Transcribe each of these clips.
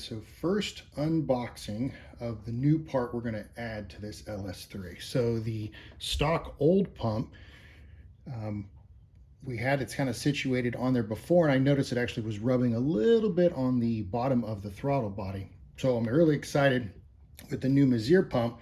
so first unboxing of the new part we're going to add to this LS3. So the stock old pump, we had it's kind of situated on there before, and I noticed it actually was rubbing a little bit on the bottom of the throttle body. So I'm really excited with the new Mazir pump.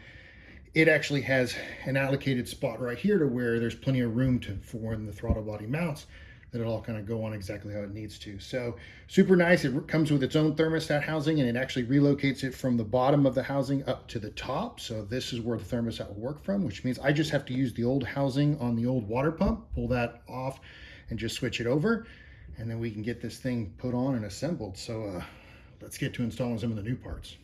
It actually has an allocated spot right here to where there's plenty of room for when the throttle body mounts, that it'll all kind of go on exactly how it needs to. So super nice. It comes with its own thermostat housing, and it actually relocates it from the bottom of the housing up to the top. So this is where the thermostat will work from, which means I just have to use the old housing on the old water pump, pull that off and just switch it over. And then we can get this thing put on and assembled. So let's get to installing some of the new parts.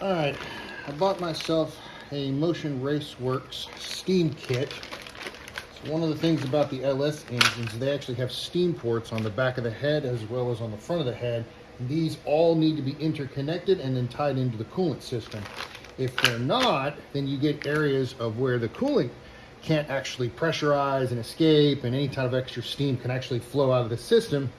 All right, I bought myself a Motion Raceworks steam kit. So one of the things about the LS engines, they actually have steam ports on the back of the head as well as on the front of the head. And these all need to be interconnected and then tied into the coolant system. If they're not, then you get areas of where the coolant can't actually pressurize and escape, and any type of extra steam can actually flow out of the system.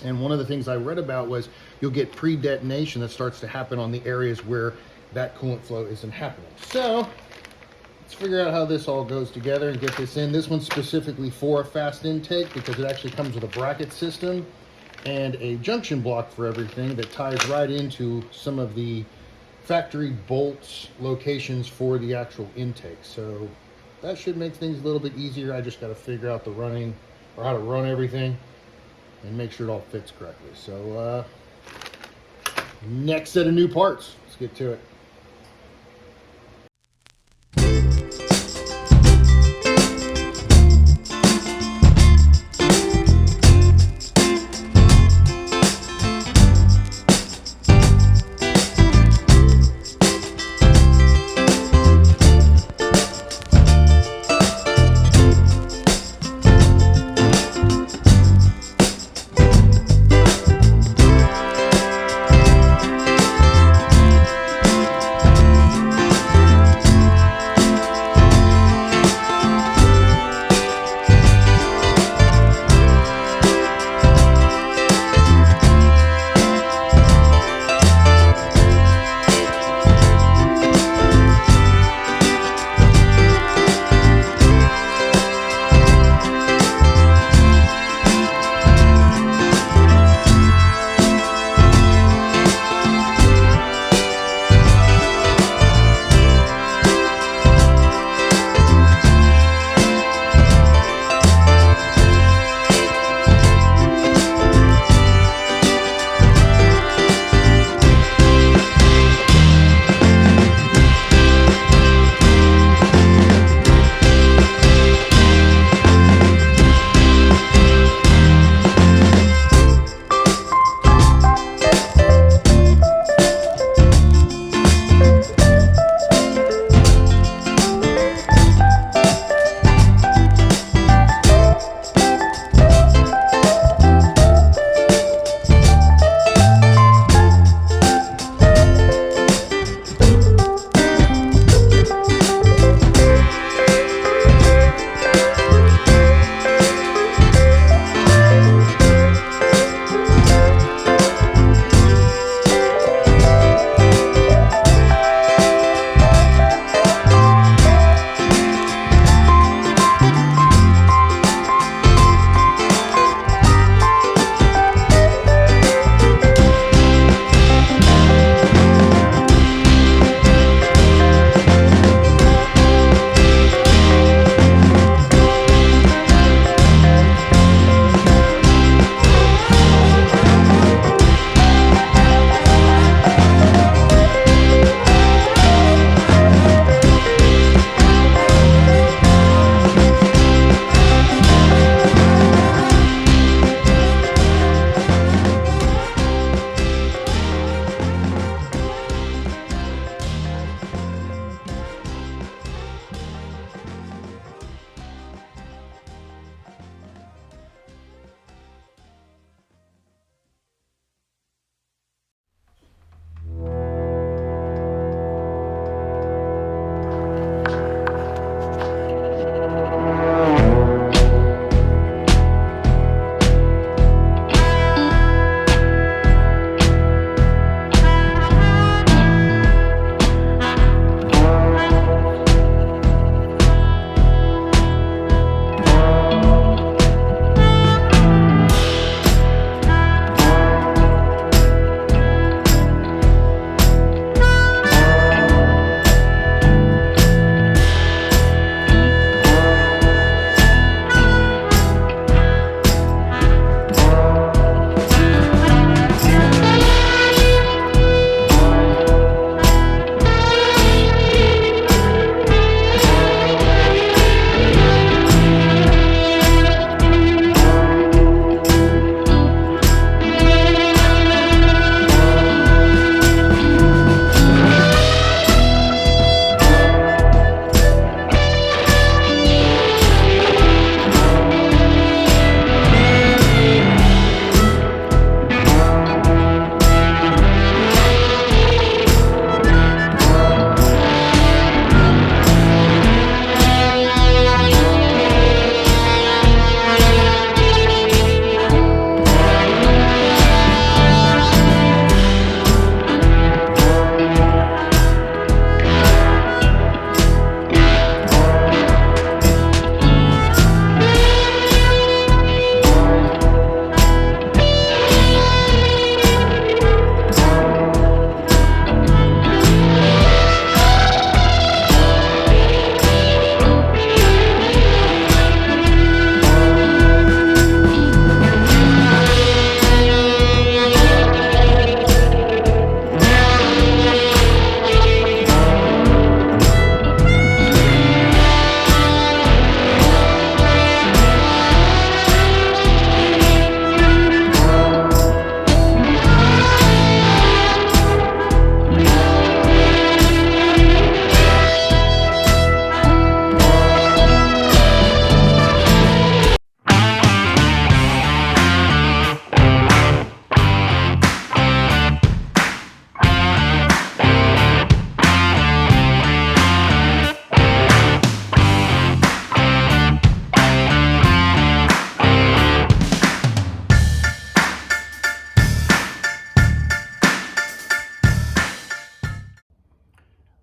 And one of the things I read about was you'll get pre-detonation that starts to happen on the areas where that coolant flow isn't happening. So let's figure out how this all goes together and get this in. This one's specifically for a fast intake because it actually comes with a bracket system and a junction block for everything that ties right into some of the factory bolts locations for the actual intake. So that should make things a little bit easier. I just got to figure out the running, or how to run everything, and make sure it all fits correctly. So next set of new parts, let's get to it.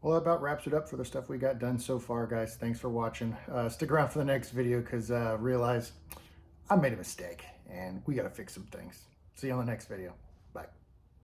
Well, that about wraps it up for the stuff we got done so far, guys. Thanks for watching. Stick around for the next video because realize I made a mistake and we got to fix some things. See you on the next video. Bye.